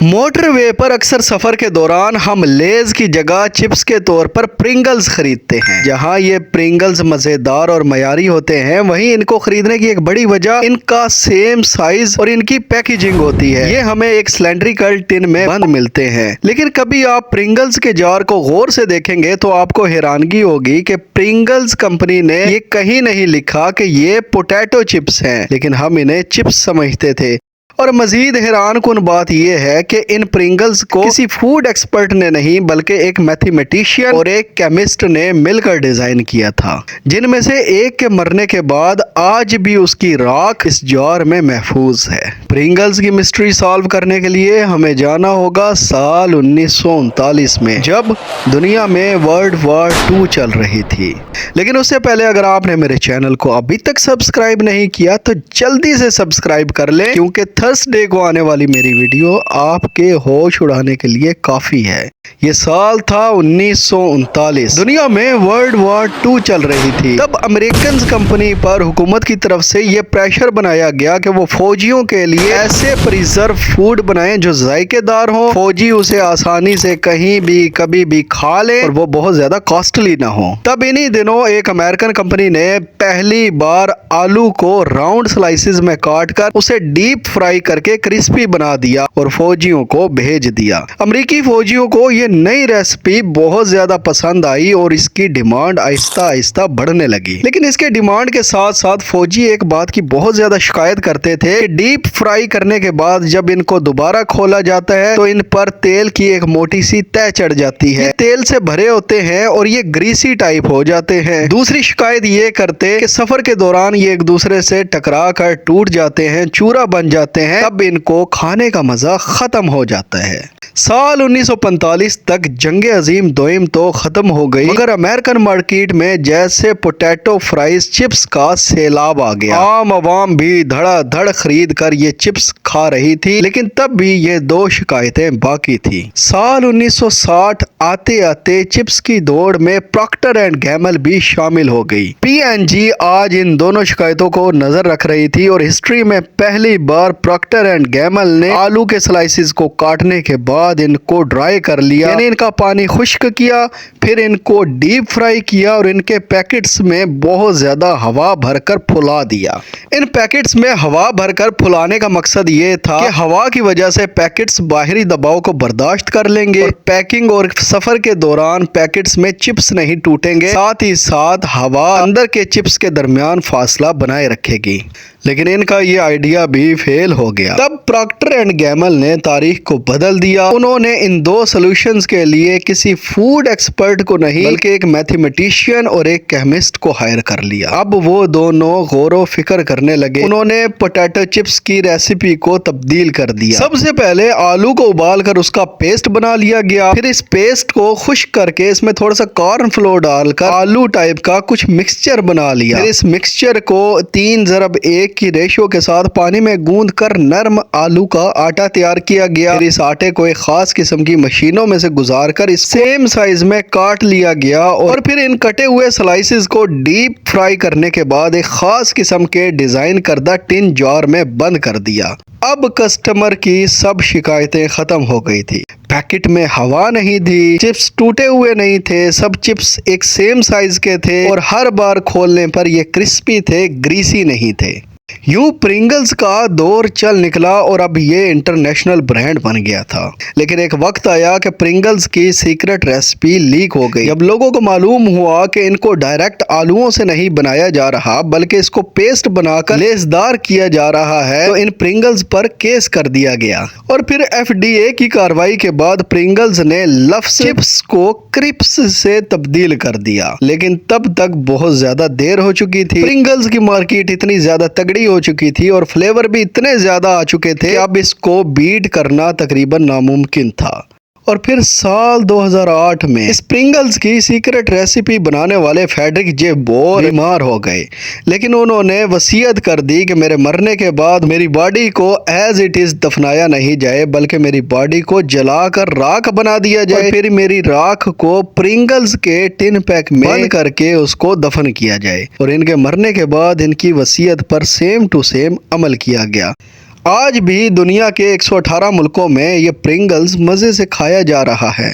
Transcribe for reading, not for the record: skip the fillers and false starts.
Motor وے پر اکثر سفر کے دوران ہم لیز کی جگہ چپس کے طور پر پرنگلز خریدتے ہیں۔ جہاں یہ پرنگلز مزیدار اور معیاری ہوتے ہیں، وہیں ان کو خریدنے کی ایک بڑی وجہ ان کا سیم سائز اور ان کی پیکیجنگ ہوتی ہے۔ یہ ہمیں ایک سلینڈریکل ٹن میں بند ملتے ہیں، لیکن کبھی آپ پرنگلز کے جار کو غور سے دیکھیں گے تو آپ کو حیرانگی ہوگی کہ پرنگلز کمپنی نے یہ کہیں نہیں لکھا کہ یہ پوٹیٹو چپس ہیں، لیکن ہم انہیں چپس سمجھتے تھے۔ اور مزید حیران کن بات یہ ہے کہ ان پرنگلز کو کسی فوڈ ایکسپرٹ نے نہیں بلکہ ایک میتھمیٹیشین اور ایک کیمسٹ نے مل کر ڈیزائن کیا تھا، جن میں سے ایک کے مرنے کے بعد آج بھی اس کی راکھ اس جار میں محفوظ ہے۔ پرنگلز کی مسٹری سالو کرنے کے لیے ہمیں جانا ہوگا سال 1939 میں، جب دنیا میں ورلڈ وار 2 چل رہی تھی۔ لیکن اس سے پہلے اگر آپ نے میرے چینل کو ابھی تک سبسکرائب نہیں کیا تو جلدی سے سبسکرائب کر لیں، کیونکہ تھرسڈے کو آنے والی میری ویڈیو آپ کے ہوش اڑانے کے لیے کافی ہے۔ یہ سال تھا 1939۔ دنیا میں ورلڈ وار 2 چل رہی تھی۔ تب امریکنز کمپنی پر حکومت کی طرف سے یہ پریشر بنایا گیا کہ وہ فوجیوں کے لیے ایسے پریزرو فوڈ بنائیں جو ذائقے دار ہوں، فوجی اسے آسانی سے کہیں بھی کبھی بھی کھا لیں اور وہ بہت زیادہ کاسٹلی نہ ہو۔ تب انہی دنوں ایک امریکن کمپنی نے پہلی بار آلو کو راؤنڈ سلائسز میں کاٹ کر اسے ڈیپ فرائی کر کے کرسپی بنا دیا اور فوجیوں کو بھیج دیا۔ امریکی فوجیوں کو یہ نئی ریسپی بہت زیادہ پسند آئی اور اس کی ڈیمانڈ آہستہ آہستہ بڑھنے لگی۔ لیکن اس کے ڈیمانڈ کے ساتھ ساتھ فوجی ایک بات کی بہت زیادہ شکایت کرتے تھے کہ ڈیپ فرائی کرنے کے بعد جب ان کو دوبارہ کھولا جاتا ہے تو ان پر تیل کی ایک موٹی سی تہ چڑھ جاتی ہے۔ یہ تیل سے بھرے ہوتے ہیں اور یہ گریسی ٹائپ ہو جاتے ہیں۔ دوسری شکایت یہ کرتے کہ سفر کے دوران یہ ایک دوسرے سے ٹکرا کر ٹوٹ جاتے ہیں، چورا بن جاتے ہیں، تب ان کو کھانے کا مزہ ختم ہو جاتا ہے۔ سال 1945 تک جنگ عظیم دوئم تو ختم ہو گئی، مگر امریکن مارکیٹ میں جیسے پوٹیٹو فرائز چپس کا سیلاب آ گیا۔ عام عوام بھی دھڑا دھڑ خرید کر یہ چپس کھا رہی تھی، لیکن تب بھی یہ 2 شکایتیں باقی تھی۔ سال 1960 آتے آتے چپس کی دوڑ میں پراکٹر اینڈ گیمل بھی شامل ہو گئی۔ P&G آج ان دونوں شکایتوں کو نظر رکھ رہی تھی اور ہسٹری میں پہلی بار پراکٹر اینڈ گیمل نے آلو کے سلائسز کو کاٹنے کے بعد ان کو ڈرائی کر لیا، یعنی ان کا پانی خشک کیا، پھر ان کو ڈیپ فرائی کیا اور ان کے پیکٹس میں بہت زیادہ ہوا بھر کر پھلا دیا۔ ان پیکٹس میں ہوا بھر کر پھلانے کا مقصد یہ تھا کہ ہوا کی وجہ سے پیکٹس باہری دباؤ کو برداشت کر لیں گے اور پیکنگ اور سفر کے دوران پیکٹس میں چپس نہیں ٹوٹیں گے، ساتھ ہی ساتھ ہوا اندر کے چپس کے درمیان فاصلہ بنائے رکھے گی۔ لیکن ان کا یہ آئیڈیا بھی فیل ہو گیا۔ تب پراکٹر اینڈ گیمل نے تاریخ کو بدل دیا۔ انہوں نے ان 2 سولوشنز کے لیے کسی فوڈ ایکسپرٹ کو نہیں بلکہ ایک میتھمیٹیشین اور ایک کیمسٹ کو ہائر کر لیا۔ اب وہ دونوں غور و فکر کرنے لگے۔ انہوں نے پوٹیٹو چپس کی ریسیپی کو تبدیل کر دیا۔ سب سے پہلے آلو کو ابال کر اس کا پیسٹ بنا لیا گیا، پھر اس پیسٹ کو خشک کر کے اس میں تھوڑا سا کارن فلور ڈال کر آلو ٹائپ کا کچھ مکسچر بنا لیا۔ پھر اس مکسچر کو 3:1 کی ریشو کے ساتھ پانی میں گوندھ کر نرم آلو کا آٹا تیار کیا گیا۔ پھر اس آٹے کو ایک خاص قسم کی مشینوں میں سے گزار کر اس سیم سائز میں کاٹ لیا گیا اور پھر ان کٹے ہوئے سلائسز کو ڈیپ فرائی کرنے کے بعد ایک خاص قسم کے ڈیزائن کردہ ٹن جار میں بند کر دیا۔ اب کسٹمر کی سب شکایتیں ختم ہو گئی تھی۔ پیکٹ میں ہوا نہیں تھی، چپس ٹوٹے ہوئے نہیں تھے، سب چپس ایک سیم سائز کے تھے اور ہر بار کھولنے پر یہ کرسپی تھے، گریسی نہیں تھے۔ یوں پرنگلز کا دور چل نکلا اور اب یہ انٹرنیشنل برانڈ بن گیا تھا۔ لیکن ایک وقت آیا کہ پرنگلز کی سیکرٹ ریسپی لیک ہو گئی۔ جب لوگوں کو معلوم ہوا کہ ان کو ڈائریکٹ آلوؤں سے نہیں بنایا جا رہا بلکہ اس کو پیسٹ بنا کر لیسدار کیا جا رہا ہے تو ان پرنگلز پر کیس کر دیا گیا۔ اور پھر FDA کی کارروائی کے بعد پرنگلز نے لفظ چپس کو کرپس سے تبدیل کر دیا، لیکن تب تک بہت زیادہ دیر ہو چکی تھی۔ پرنگلز کی مارکیٹ اتنی زیادہ تگڑی ہو چکی تھی اور فلیور بھی اتنے زیادہ آ چکے تھے کہ اب اس کو بیٹ کرنا تقریباً ناممکن تھا۔ اور پھر سال 2008 میں اس پرنگلز کی سیکرٹ ریسیپی بنانے والے فریڈرک جے بور بیمار ہو گئے، لیکن انہوں نے وصیت کر دی کہ میرے مرنے کے بعد میری باڈی کو ایز اٹ از دفنایا نہیں جائے بلکہ میری باڈی کو جلا کر راکھ بنا دیا جائے، پھر میری راکھ کو پرنگلز کے ٹن پیک میں بند کر کے اس کو دفن کیا جائے۔ اور ان کے مرنے کے بعد ان کی وصیت پر سیم ٹو سیم عمل کیا گیا۔ آج بھی دنیا کے 118 ملکوں میں یہ پرنگلز مزے سے کھایا جا رہا ہے۔